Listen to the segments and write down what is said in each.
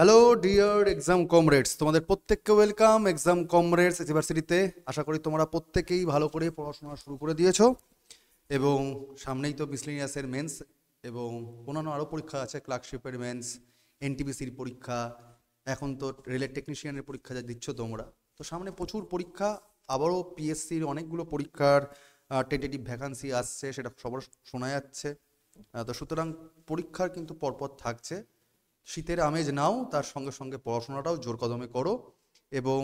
Hello dear exam comrades, তোমাদের প্রত্যেককে welcome exam comrades ইউনিভার্সিটিতে। আশা করি তোমরা প্রত্যেকেই ভালো করে পড়াশোনা শুরু করে দিয়েছো এবং সামনেই তো মিসলেনিয়াসের মেন্স এবং অন্যান্য আরও পরীক্ষা আছে, ক্লার্কশিপের মেন্স, এনটিপিসির পরীক্ষা, এখন তো রেলের টেকনিশিয়ানের পরীক্ষা যা দিচ্ছ তোমরা, তো সামনে প্রচুর পরীক্ষা। আবারও পিএসসির অনেকগুলো পরীক্ষার টেন্টেটিভ ভ্যাকান্সি আসছে, সেটা সবার শোনা যাচ্ছে। তো সুতরাং পরীক্ষার কিন্তু পরপর থাকছে। শীতের আমেজ নাও, তার সঙ্গে সঙ্গে পড়াশোনাটাও জোর কদমে করো। এবং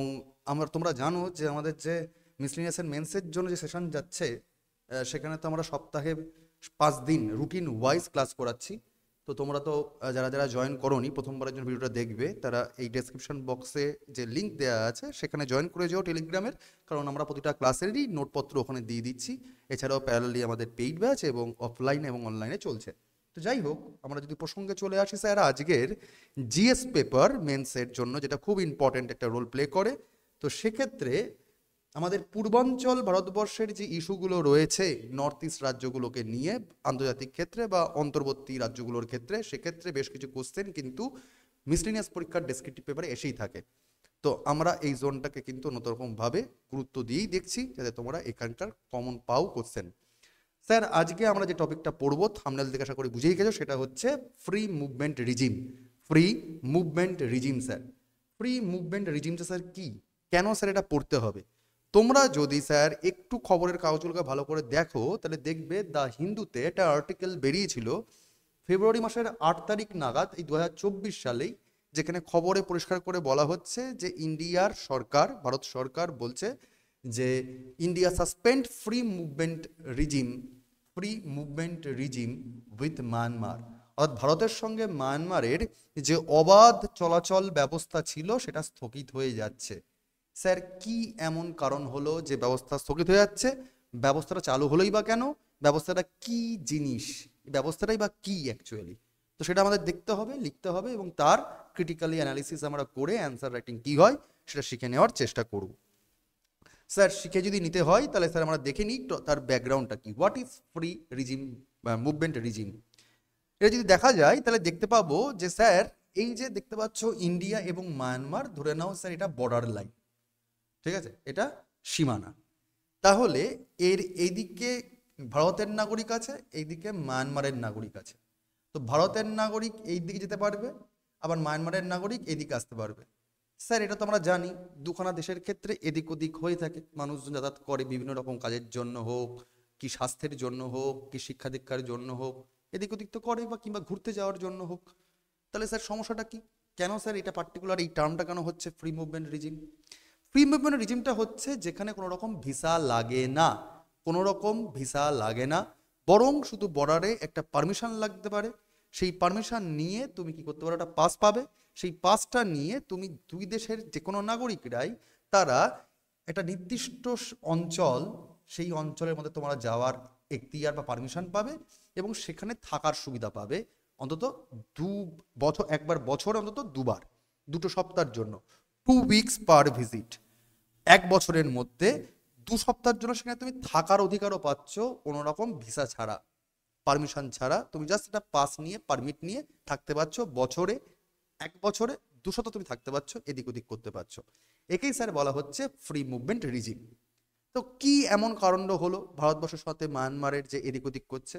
তোমরা জানো যে আমাদের যে মিসলিনিয়াসের মেন্সের জন্য যে সেশন যাচ্ছে, সেখানে তো আমরা সপ্তাহে 5 দিন রুটিন ওয়াইজ ক্লাস করাচ্ছি। তো তোমরা তো যারা যারা জয়েন করোনি, প্রথমবারের জন্য ভিডিওটা দেখবে, তারা এই ডেসক্রিপশন বক্সে যে লিঙ্ক দেওয়া আছে সেখানে জয়েন করে যাও টেলিগ্রামের, কারণ আমরা প্রতিটা ক্লাসেরই নোটপত্র ওখানে দিয়ে দিচ্ছি। এছাড়াও প্যারালালি আমাদের পেইড ব্যাচ এবং অফলাইন এবং অনলাইনে চলছে। তো যাই হোক, আমরা যদি প্রসঙ্গে চলে আসি স্যার, আজকের জিএস পেপার মেন্সের জন্য যেটা খুব ইম্পর্টেন্ট একটা রোল প্লে করে, তো সেক্ষেত্রে আমাদের পূর্বাঞ্চল ভারতবর্ষের যে ইস্যুগুলো রয়েছে নর্থ ইস্ট রাজ্যগুলোকে নিয়ে আন্তর্জাতিক ক্ষেত্রে বা অন্তর্বর্তী রাজ্যগুলোর ক্ষেত্রে, সেক্ষেত্রে বেশ কিছু কোশ্চেন কিন্তু মিসলিনিয়াস পরীক্ষার ডেসক্রিপটিভ পেপারে এসেই থাকে। তো আমরা এই জোনটাকে কিন্তু অন্যরকমভাবে গুরুত্ব দিয়েই দেখছি, যাতে তোমরা এখানকার কমন পাও কোশ্চেন। স্যার, আজকে আমরা যে টপিকটা পড়বো থাম্বনেল দেখে আশা করি বুঝেই গেছো, সেটা হচ্ছে free movement regime. Free movement regime sir, free movement রিজিমটা স্যার কি, কেন স্যার এটা পড়তে হবে? তোমরা যদি স্যার একটু খবরের কাগজগুলোকে ভালো করে দেখো, তাহলে দেখবে দ্য হিন্দুতে একটা আর্টিকেল বেরিয়েছিল ফেব্রুয়ারি মাসের 8 তারিখ নাগাদ, এই 2024 সালেই, যেখানে খবরে পরিষ্কার করে বলা হচ্ছে যে ইন্ডিয়ার সরকার, ভারত সরকার বলছে যে India suspend free movement regime with Myanmar. অর্থাৎ ভারতের সঙ্গে মায়ানমারের যে অবাধ চলাচল ব্যবস্থা ছিল সেটা স্থগিত হয়ে যাচ্ছে। স্যার, কি এমন কারণ হলো যে ব্যবস্থা স্থগিত হয়ে যাচ্ছে? ব্যবস্থাটা চালু হলোই বা কেন? ব্যবস্থাটা কি জিনিস? ব্যবস্থাটাই বা কি অ্যাকচুয়ালি? তো সেটা আমাদের দেখতে হবে, লিখতে হবে এবং তার ক্রিটিক্যালি অ্যানালিসিস আমরা করে অ্যান্সার রাইটিং কি হয় সেটা শিখে নেওয়ার চেষ্টা করব। স্যার, শিখে যদি নিতে হয় তাহলে স্যার আমরা দেখে নিই তার ব্যাকগ্রাউন্ডটা কি, what is free regime movement regime. এটা যদি দেখা যায় তাহলে দেখতে পাবো যে স্যার, এই যে দেখতে পাচ্ছ ইন্ডিয়া এবং মায়ানমার, ধরে নাও স্যার এটা বর্ডার লাইন, ঠিক আছে, এটা সীমানা। তাহলে এর এইদিকে ভারতের নাগরিক আছে, এইদিকে মায়ানমারের নাগরিক আছে। তো ভারতের নাগরিক এই দিকে যেতে পারবে, আবার মায়ানমারের নাগরিক এদিকে আসতে পারবে। স্যার, এটা তো আমরা জানি দুখানা দেশের ক্ষেত্রে এদিক ওদিক হয়ে থাকে, মানুষজন যাতায়াত করে বিভিন্ন রকম কাজের জন্য হোক, কি স্বাস্থ্যের জন্য হোক, কি শিক্ষা দীক্ষার জন্য হোক, এদিক ওদিক তো করে, বা কিংবা ঘুরতে যাওয়ার জন্য হোক। তাহলে স্যার সমস্যাটা কি, কেন স্যার এটা পার্টিকুলার এই টার্মটা কেন হচ্ছে free movement regime? Free movement রিজিমটা হচ্ছে যেখানে কোনো রকম ভিসা লাগে না, কোনো রকম ভিসা লাগে না, বরং শুধু বর্ডারে একটা পারমিশন লাগতে পারে। সেই পারমিশন নিয়ে তুমি কি করতে পারো, একটা পাস পাবে। সেই পাসটা নিয়ে তুমি দুই দেশের যে কোনো নাগরিকরাই, তারা একটা নির্দিষ্ট অঞ্চল, সেই অঞ্চলের মধ্যে তোমরা যাওয়ার এখতিয়ার বা পারমিশন পাবে এবং সেখানে থাকার সুবিধা পাবে অন্তত 2 বছর, একবার বছরে অন্তত দুবার, 2 সপ্তাহের জন্য, 2 উইকস পার ভিজিট। 1 বছরের মধ্যে 2 সপ্তাহের জন্য সেখানে তুমি থাকার অধিকারও পাচ্ছ, কোনো রকম ভিসা ছাড়া, পারমিশন ছাড়া। তুমি জাস্ট একটা পাস নিয়ে, পারমিট নিয়ে থাকতে পারছো বছরে, 1 বছরে 2 সপ্তাহ তুমি থাকতে পারছো, এদিক ওদিক করতে পারছো। একেই স্যার বলা হচ্ছে ফ্রি মুভমেন্ট রিজিম। তো কি এমন কারণ হলো ভারতবর্ষের সাথে মায়ানমারের যে এদিক ওদিক করছে?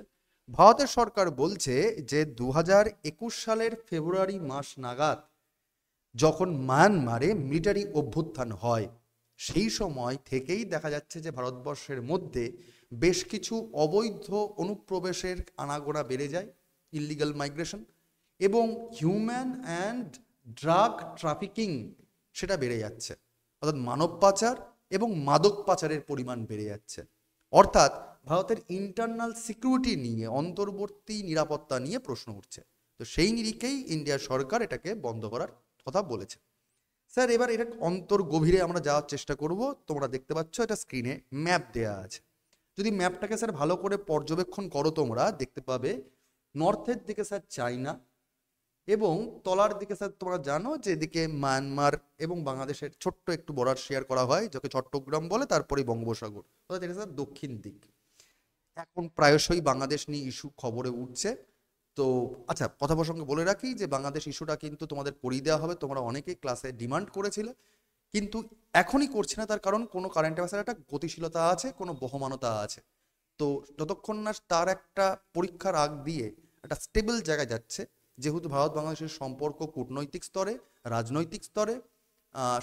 ভারতের সরকার বলছে যে 2021 সালের ফেব্রুয়ারি মাস নাগাদ যখন মায়ানমারে মিলিটারি অভ্যুত্থান হয়, সেই সময় থেকেই দেখা যাচ্ছে যে ভারতবর্ষের মধ্যে বেশ কিছু অবৈধ অনুপ্রবেশের আনাগোনা বেড়ে যায়, ইলিগাল মাইগ্রেশন, এবং হিউম্যান অ্যান্ড ড্রাগ ট্রাফিকিং সেটা বেড়ে যাচ্ছে। অর্থাৎ মানব পাচার এবং মাদক পাচারের পরিমাণ বেড়ে যাচ্ছে। অর্থাৎ ভারতের ইন্টারনাল সিকিউরিটি নিয়ে, অন্তর্বর্তী নিরাপত্তা নিয়ে প্রশ্ন উঠছে। তো সেই নিরিখেই ইন্ডিয়ার সরকার এটাকে বন্ধ করার কথা বলেছে। স্যার, এবার এটা অন্তর গভীরে আমরা যাওয়ার চেষ্টা করব। তোমরা দেখতে পাচ্ছ এটা স্ক্রিনে ম্যাপ দেয়া আছে। যদি ম্যাপটাকে স্যার ভালো করে পর্যবেক্ষণ করো, তোমরা দেখতে পাবে নর্থের দিকে স্যার চায়না, এবং তলার দিকে স্যার তোমরা জানো যে এদিকে মায়ানমার এবং বাংলাদেশের ছোট্ট একটু বর্ডার শেয়ার করা হয়, যাকে চট্টগ্রাম বলে, তারপরে বঙ্গোপসাগর। অর্থাৎ এটা স্যার দক্ষিণ দিক। এখন প্রায়শই বাংলাদেশ নিয়ে ইস্যু খবরে উঠছে, তো আচ্ছা, কথা প্রসঙ্গে বলে রাখি যে বাংলাদেশ ইস্যুটা কিন্তু তোমাদের করিয়ে দেওয়া হবে, তোমরা অনেকেই ক্লাসে ডিমান্ড করেছিলে, কিন্তু এখনই করছি না। তার কারণ কোনো কারেন্ট অ্যাফেয়ার্সের একটা গতিশীলতা আছে, কোনো বহমানতা আছে। তো যতক্ষণ না তার একটা পরীক্ষার আগ দিয়ে একটা স্টেবল জায়গায় যাচ্ছে, যেহেতু ভারত বাংলাদেশের সম্পর্ক কূটনৈতিক স্তরে, রাজনৈতিক স্তরে,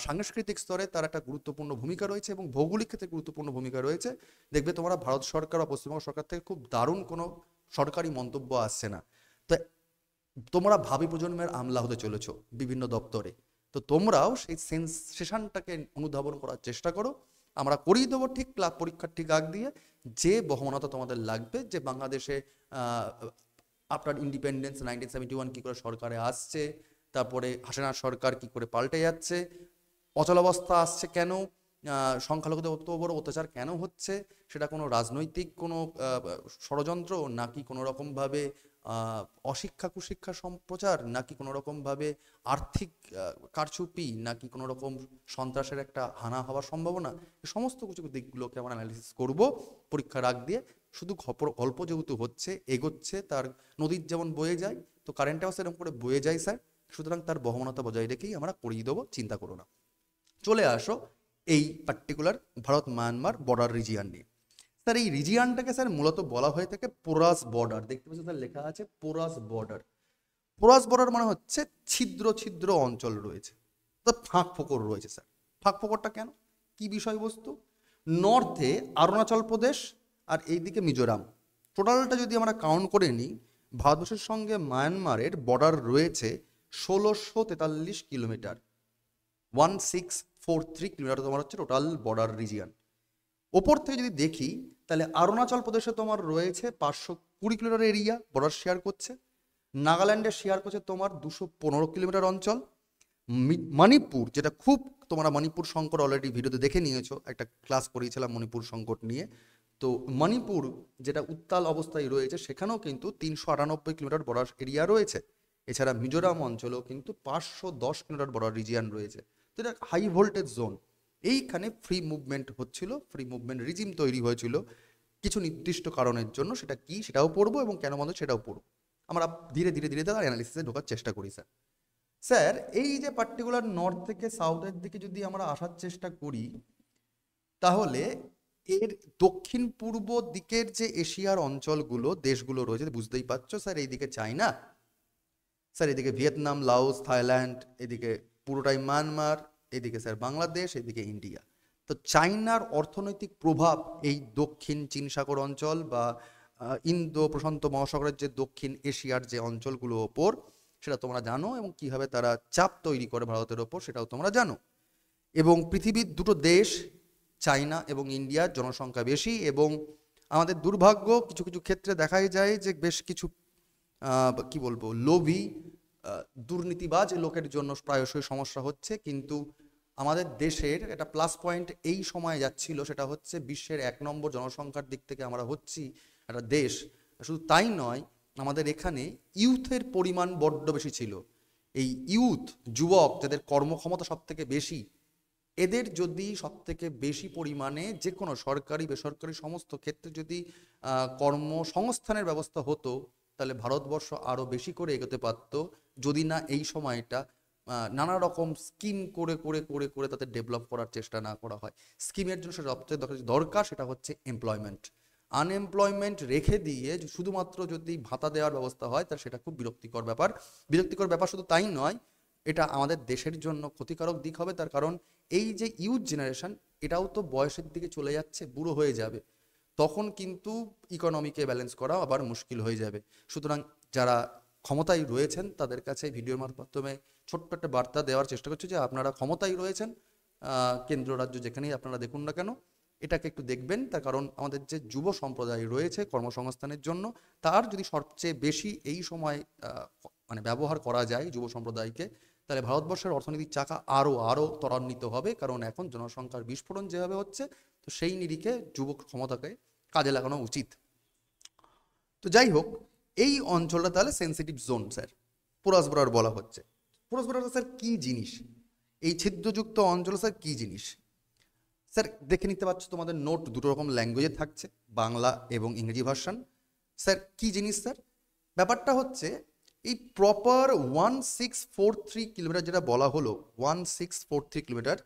সাংস্কৃতিক স্তরে তার একটা গুরুত্বপূর্ণ ভূমিকা রয়েছে এবং ভৌগোলিক ক্ষেত্রে গুরুত্বপূর্ণ ভূমিকা রয়েছে, দেখবে তোমরা ভারত সরকার বা পশ্চিমবঙ্গ সরকার থেকে খুব দারুণ কোনো সরকারি মন্তব্য আসছে না। তো তোমরা ভাবি প্রজন্মের আমলা হতে চলেছো বিভিন্ন দপ্তরে। তো তোমরাও সেই সেশনটাকে অনুধাবন করার চেষ্টা করো। আমরা করিয়ে দেবো ঠিক পরীক্ষার ঠিক আগ দিয়ে যে বহমানতা তোমাদের লাগবে, যে বাংলাদেশে আপনার ইন্ডিপেন্ডেন্স 1971 কী করে সরকারে আসছে, তারপরে হাসিনা সরকার কি করে পাল্টে যাচ্ছে, অচলাবস্থা আসছে কেন, সংখ্যালঘুদের অত বড় অত্যাচার কেন হচ্ছে, সেটা কোনো রাজনৈতিক কোনো ষড়যন্ত্র, নাকি কোনো রকমভাবে অশিক্ষা কুশিক্ষা সম্প্রচার, নাকি কোনো রকমভাবে আর্থিক কারচুপি, নাকি কোনো রকম সন্ত্রাসের একটা হানা হওয়ার সম্ভাবনা, এই সমস্ত কিছু দিকগুলোকে আমরা অ্যানালিসিস করব পরীক্ষার আগ দিয়ে। শুধু গল্প যেহেতু হচ্ছে, এগোচ্ছে, তার নদীর যেমন বয়ে যায়, তো কারেন্ট অ্যাফেয়ার্স এরকম করে বয়ে যায় স্যার, সুতরাং তার বহমানতা বজায় রেখেই আমরা করিয়ে দেবো, চিন্তা করো না। চলে আসো এই particular Bharat Myanmar border region নিয়ে। স্যার এই রিজিয়ানটাকে স্যার মূলত বলা হয়ে থাকে পোরাস বর্ডার। দেখতে পাচ্ছি স্যার লেখা আছে পোরাস বর্ডার। পোরাস বর্ডার মানে হচ্ছে ছিদ্র ছিদ্র অঞ্চল রয়েছে, তো ফাঁক ফোকর রয়েছে স্যার। ফাঁক ফোকরটা কেন, কি বিষয়বস্তু? নর্থে অরুণাচল প্রদেশ আর এইদিকে মিজোরাম, টোটালটা যদি আমরা কাউন্ট করে নিই, ভারতবর্ষের সঙ্গে মায়ানমারের বর্ডার রয়েছে 1643 কিলোমিটার। 1643 কিলোমিটার তোমার হচ্ছে টোটাল বর্ডার রিজিয়ান। ওপর থেকে যদি দেখি তাহলে অরুণাচল প্রদেশে তোমার রয়েছে 520 কিলোমিটার এরিয়া বর্ডার শেয়ার করছে। নাগাল্যান্ডে শেয়ার করছে তোমার 215 কিলোমিটার অঞ্চল। মণিপুর, যেটা খুব তোমরা মণিপুর সংকট অলরেডি ভিডিওতে দেখে নিয়েছো, একটা ক্লাস করিয়েছিলাম মণিপুর সংকট নিয়ে। তো মণিপুর যেটা উত্তাল অবস্থায় রয়েছে, সেখানেও কিন্তু 398 কিলোমিটার বর্ডার এরিয়া রয়েছে। এছাড়া মিজোরাম অঞ্চলেও কিন্তু 510 কিলোমিটার বর্ডার রিজিয়ান রয়েছে। তো এটা হাই ভোল্টেজ জোন। এইখানে ফ্রি মুভমেন্ট হচ্ছিল, ফ্রি মুভমেন্ট রিজিম তৈরি হয়েছিল কিছু নির্দিষ্ট কারণের জন্য। সেটা কি সেটাও পড়বো এবং কেন বন্ধ সেটাও পড়বো। আমরা ধীরে ধীরে ধীরে তার অ্যানালিসিসে ঢোকার চেষ্টা করি স্যার। স্যার এই যে পার্টিকুলার নর্থ থেকে সাউথের দিকে যদি আমরা আসার চেষ্টা করি, তাহলে এর দক্ষিণ পূর্ব দিকের যে এশিয়ার অঞ্চলগুলো, দেশগুলো রয়েছে, বুঝতেই পারছো স্যার, এইদিকে চায়না স্যার, এদিকে ভিয়েতনাম, লাওস, থাইল্যান্ড, এদিকে পুরোটাই মায়ানমার, এদিকে স্যার বাংলাদেশ, এদিকে ইন্ডিয়া। তো চায়নার অর্থনৈতিক প্রভাব এই দক্ষিণ চীন সাগর অঞ্চল বা ইন্দো প্রশান্ত মহাসাগরের যে দক্ষিণ এশিয়ার যে অঞ্চলগুলো ওপর, সেটা তোমরা জানো, এবং কিভাবে তারা চাপ তৈরি করে ভারতের ওপর সেটাও তোমরা জানো। এবং পৃথিবীর দুটো দেশ, চায়না এবং ইন্ডিয়ার জনসংখ্যা বেশি, এবং আমাদের দুর্ভাগ্য কিছু কিছু ক্ষেত্রে দেখাই যায় যে বেশ কিছু কি বলবো লোভী দুর্নীতিবাজ লোকের জন্য প্রায়শই সমস্যা হচ্ছে। কিন্তু আমাদের দেশের একটা প্লাস পয়েন্ট এই সময়ে যাচ্ছিল, সেটা হচ্ছে বিশ্বের 1 নম্বর জনসংখ্যার দিক থেকে আমরা হচ্ছি একটা দেশ। শুধু তাই নয়, আমাদের এখানে ইউথের পরিমাণ বড্ড বেশি ছিল। এই ইউথ, যুবক, যাদের কর্মক্ষমতা সব থেকে বেশি, এদের যদি সব থেকে বেশি পরিমাণে যে কোনো সরকারি বেসরকারি সমস্ত ক্ষেত্রে যদি কর্মসংস্থানের ব্যবস্থা হতো, তাহলে ভারতবর্ষ আরও বেশি করে এগোতে পারতো। যদি না এই সময়টা নানা রকম স্কিম করে করে করে করে তাদের ডেভেলপ করার চেষ্টা না করা হয়। স্কিমের জন্য সেটা সবচেয়ে দরকার, সেটা হচ্ছে এমপ্লয়মেন্ট। আনএমপ্লয়মেন্ট রেখে দিয়ে শুধুমাত্র যদি ভাতা দেওয়ার ব্যবস্থা হয়, তাহলে সেটা খুব বিরক্তিকর ব্যাপার। বিরক্তিকর ব্যাপার শুধু তাই নয়, এটা আমাদের দেশের জন্য ক্ষতিকারক দিক হবে। তার কারণ এই যে ইউথ জেনারেশন, এটাও তো বয়সের দিকে চলে যাচ্ছে, বুড়ো হয়ে যাবে, তখন কিন্তু ইকোনমিকে ব্যালেন্স করা আবার মুশকিল হয়ে যাবে। সুতরাং যারা ক্ষমতায় রয়েছেন তাদের কাছে ভিডিওর মাধ্যমে ছোট্ট একটা বার্তা দেওয়ার চেষ্টা করছি যে আপনারা ক্ষমতায় রয়েছেন, কেন্দ্র রাজ্য যেখানেই আপনারা দেখুন না কেন, এটাকে একটু দেখবেন। তার কারণ আমাদের যে যুব সম্প্রদায় রয়েছে কর্মসংস্থানের জন্য, তার যদি সবচেয়ে বেশি এই সময় মানে ব্যবহার করা যায় যুব সম্প্রদায়কে, তাহলে ভারতবর্ষের অর্থনীতির চাকা আরও আরও ত্বরান্বিত হবে। কারণ এখন জনসংখ্যার বিস্ফোরণ যেভাবে হচ্ছে, তো সেই নিরিখে যুব ক্ষমতাকে কাজে লাগানো উচিত। তো যাই হোক, এই অঞ্চলটা তাহলে sensitive zone sir, porous border বলা হচ্ছে। পোরাস বর্ডার স্যার কী জিনিস, এই ছিদ্রযুক্ত অঞ্চল স্যার কী জিনিস? স্যার দেখে নিতে পারছো তোমাদের নোট দুটো রকম ল্যাঙ্গুয়েজে থাকছে, বাংলা এবং ইংরেজি ভার্সন। স্যার কী জিনিস স্যার? ব্যাপারটা হচ্ছে এই প্রপার 1643 কিলোমিটার যেটা বলা হলো, 1643 কিলোমিটার,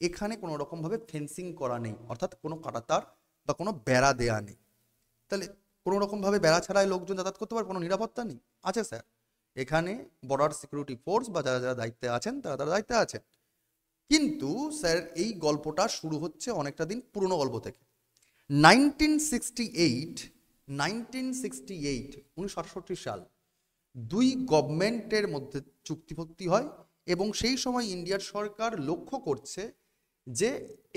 এখানে কোনো রকমভাবে ফেন্সিং করা নেই, অর্থাৎ কোনো কাঁটাতার বা কোনো বেড়া দেয়া নেই। তাহলে কোনো রকমভাবে বেড়া ছাড়াই লোকজন যাতায়াত করতে পারে, কোনো নিরাপত্তা নেই? আছে স্যার, এখানে বর্ডার সিকিউরিটি ফোর্স বা যারা যারা দায়িত্বে আছেন তারা তারা দায়িত্বে আছেন। কিন্তু স্যার এই গল্পটা শুরু হচ্ছে অনেকটা দিন পুরনো গল্প থেকে। 1968, 1968 সাল, দুই গভর্নমেন্টের মধ্যে চুক্তিভক্তি হয় এবং সেই সময় ইন্ডিয়ার সরকার লক্ষ্য করছে যে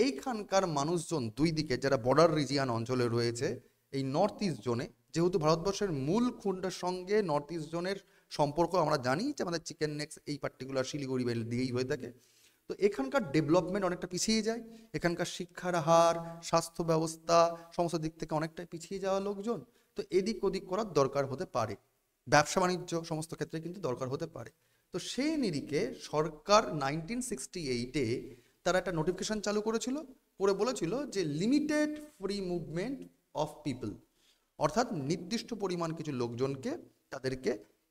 এইখানকার মানুষজন দুই দিকে যারা বর্ডার রিজিয়ান অঞ্চলে রয়েছে, এই নর্থ ইস্ট জোনে, যেহেতু ভারতবর্ষের মূল খুন্ডের সঙ্গে নর্থ ইস্ট জোনের সম্পর্ক আমরা জানি যে আমাদের চিকেন নেক্স এই পার্টিকুলার শিলিগুড়ি বেল দিয়েই হয়ে থাকে, তো এখানকার ডেভেলপমেন্ট অনেকটা পিছিয়ে যায়, এখানকার শিক্ষার হার, স্বাস্থ্য ব্যবস্থা, সমস্ত দিক থেকে অনেকটাই পিছিয়ে যাওয়া লোকজন, তো এদিক ওদিক করার দরকার হতে পারে, ব্যবসা বাণিজ্য সমস্ত ক্ষেত্রে কিন্তু দরকার হতে পারে। তো সেই নিরিখে সরকার 1968-এ তারা একটা নোটিফিকেশন চালু করেছিল, করে বলেছিল যে limited free movement of people, অর্থাৎ নির্দিষ্ট পরিমাণ কিছু লোকজনকে তাদেরকে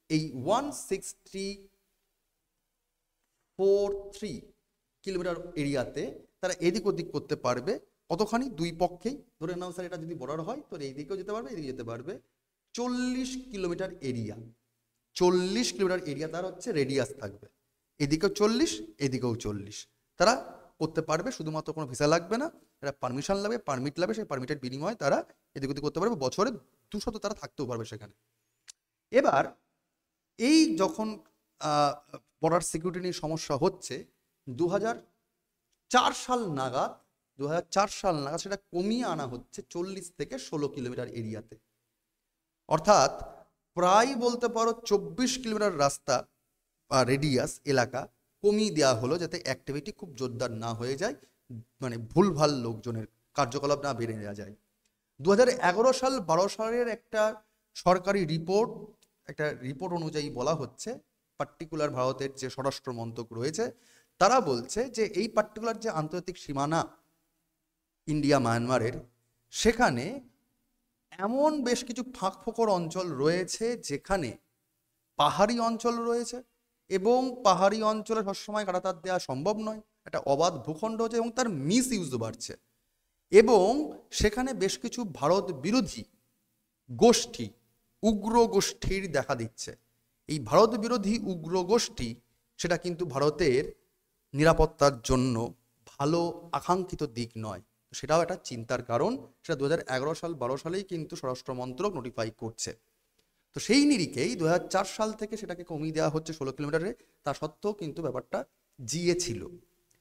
এই 1643 কিলোমিটার এরিয়াতে তারা এদিক ওদিক করতে পারবে। কতখানি? দুই পক্ষেই ধরে নাও স্যার, এটা যদি বর্ডার হয় তো এইদিকেও যেতে পারবে, এদিকে যেতে পারবে। 40 কিলোমিটার এরিয়া, 40 কিলোমিটার এরিয়া তার হচ্ছে রেডিয়াস থাকবে, এদিকেও 40, এদিকেও 40, তারা করতে পারবে। শুধুমাত্র কোনো ভিসা লাগবে না, এটা পারমিশন লাগবে, পারমিট লাগবে, সেই পারমিটের বিনিময়ে তারা এদিক ওদিক করতে পারবে, বছরে 200 তারা থাকতেও পারবে সেখানে। এবার এই যখন বর্ডার সিকিউরিটি নিয়ে সমস্যা হচ্ছে, 2004 সাল নাগাদ, 2004 সাল নাগাদ সেটা কমিয়ে আনা হচ্ছে 40 থেকে 16 কিলোমিটার এরিয়াতে, অর্থাৎ প্রায় বলতে পারো 24 কিলোমিটার রাস্তা বা রেডিয়াস এলাকা কমিয়ে দেওয়া হলো, যাতে অ্যাক্টিভিটি খুব জোরদার না হয়ে যায়, মানে ভুলভাল লোকজনের কার্যকলাপ না বেড়ে নেওয়া যায়। 2011-12 সালের একটা সরকারি রিপোর্ট, একটা রিপোর্ট অনুযায়ী বলা হচ্ছে, পার্টিকুলার ভারতের যে স্বরাষ্ট্র মন্ত্রক রয়েছে তারা বলছে যে এই পার্টিকুলার যে আন্তর্জাতিক সীমানা ইন্ডিয়া মায়ানমারের, সেখানে এমন বেশ কিছু ফাঁকফোকর অঞ্চল রয়েছে যেখানে পাহাড়ি অঞ্চল রয়েছে এবং পাহাড়ি অঞ্চলে সবসময় কাঁটাতার দেওয়া সম্ভব নয়, একটা অবাধ ভূখণ্ড হচ্ছে এবং তার মিস ইউজও বাড়ছে, এবং সেখানে বেশ কিছু ভারত বিরোধী গোষ্ঠী, উগ্র গোষ্ঠীর দেখা দিচ্ছে। এই ভারত বিরোধী উগ্র গোষ্ঠী সেটা কিন্তু ভারতের নিরাপত্তার জন্য ভালো আকাঙ্ক্ষিত দিক নয়, সেটাও একটা চিন্তার কারণ। সেটা 2011-12 সালেই কিন্তু স্বরাষ্ট্র মন্ত্রক নোটিফাই করছে। তো সেই নিরিখেই 2004 সাল থেকে সেটাকে কমিয়ে দেওয়া হচ্ছে 16 কিলোমিটারে, তা সত্ত্বেও কিন্তু ব্যাপারটা জিয়ে ছিল,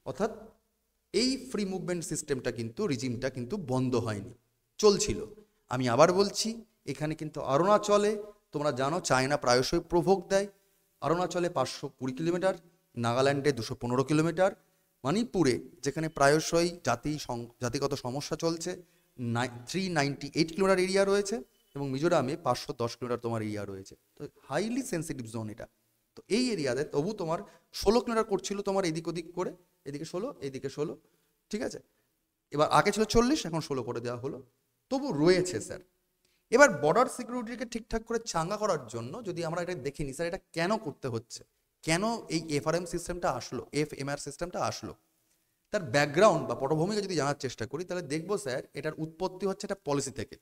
অর্থাৎ এই ফ্রি মুভমেন্ট সিস্টেমটা কিন্তু, রিজিমটা কিন্তু বন্ধ হয়নি, চলছিল। আমি আবার বলছি, এখানে কিন্তু অরুণাচলে তোমরা জানো চায়না প্রায়শই প্রভোগ দেয়, অরুণাচলে 520 কিলোমিটার, নাগাল্যান্ডে 215 কিলোমিটার, মণিপুরে যেখানে প্রায়শই জাতিগত সমস্যা চলছে 398 কিলোমিটার এরিয়া রয়েছে, এবং মিজোরামে 510 কিলোমিটার তোমার এরিয়া রয়েছে। তো হাইলি সেন্সিটিভ জোন এটা। তো এই এরিয়াতে তবু তোমার 16 কিলোমিটার করছিল তোমার এদিক ওদিক করে, এদিকে 16, এদিকে 16, ঠিক আছে। এবার আগে ছিল 40, এখন 16 করে দেওয়া হলো, তবু রয়েছে স্যার। এবার বর্ডার সিকিউরিটিকে ঠিকঠাক করে চাঙ্গা করার জন্য যদি আমরা এটা দেখিনি স্যার, এটা কেন করতে হচ্ছে, কেন এই এফআরএম সিস্টেমটা আসলো, এফএমআর সিস্টেমটা আসলো, তার ব্যাকগ্রাউন্ড বা পটভূমিকা যদি জানার চেষ্টা করি তাহলে দেখবো স্যার এটার উৎপত্তি হচ্ছে একটা পলিসি থেকে।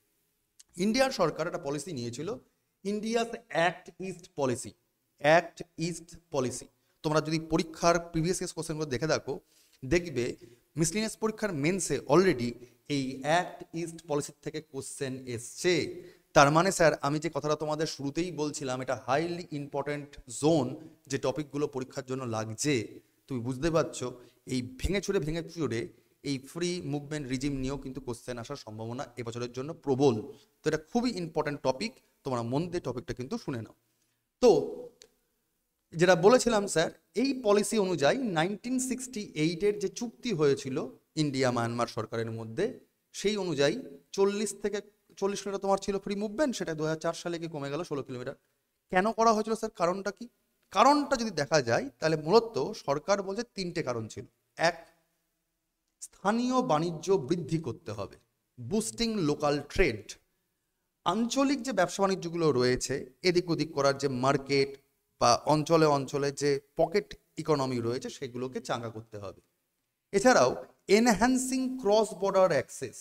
ইন্ডিয়ার সরকার একটা পলিসি নিয়েছিল, India's act east policy, act east policy. তোমরা যদি পরীক্ষার প্রিভিয়াস ইয়ার্স কোশ্চেনগুলো দেখে দেখো, দেখবে মিসলিনিয়াস পরীক্ষার মেন্সে অলরেডি এই অ্যাক্ট ইস্ট পলিসি থেকে কোশ্চেন এসছে। তার মানে স্যার আমি যে কথাটা তোমাদের শুরুতেই বলছিলাম, এটা হাইলি ইম্পর্ট্যান্ট জোন, যে টপিকগুলো পরীক্ষার জন্য লাগছে, তুমি বুঝতে পারছো এই ভেঙে চুরে এই ফ্রি মুভমেন্ট রিজিম নিয়েও কিন্তু কোশ্চেন আসার সম্ভাবনা এবছরের জন্য প্রবল। তো এটা খুবই ইম্পর্ট্যান্ট টপিক, তোমরা মন দিয়ে টপিকটা কিন্তু শুনে নাও। তো যেটা বলেছিলাম স্যার, এই পলিসি অনুযায়ী 1968-এর যে চুক্তি হয়েছিল ইন্ডিয়া মায়ানমার সরকারের মধ্যে, সেই অনুযায়ী 40 কিলোমিটার তোমার ছিল ফ্রি মুভমেন্ট, সেটা 2004 সালে গিয়ে কমে গেল 16 কিলোমিটার। কেন করা হয়েছিল স্যার, কারণটা কি? কারণটা যদি দেখা যায় তাহলে মূলত সরকার বলছে 3টে কারণ ছিল। এক, স্থানীয় বাণিজ্য বৃদ্ধি করতে হবে, বুস্টিং লোকাল ট্রেড। আঞ্চলিক যে ব্যবসা বাণিজ্যগুলো রয়েছে, এদিক ওদিক করার যে মার্কেট বা অঞ্চলে অঞ্চলে যে পকেট ইকোনমি রয়েছে, সেগুলোকে চাঙ্গা করতে হবে। এছাড়াও এনহ্যান্সিং ক্রস বর্ডার অ্যাক্সেস।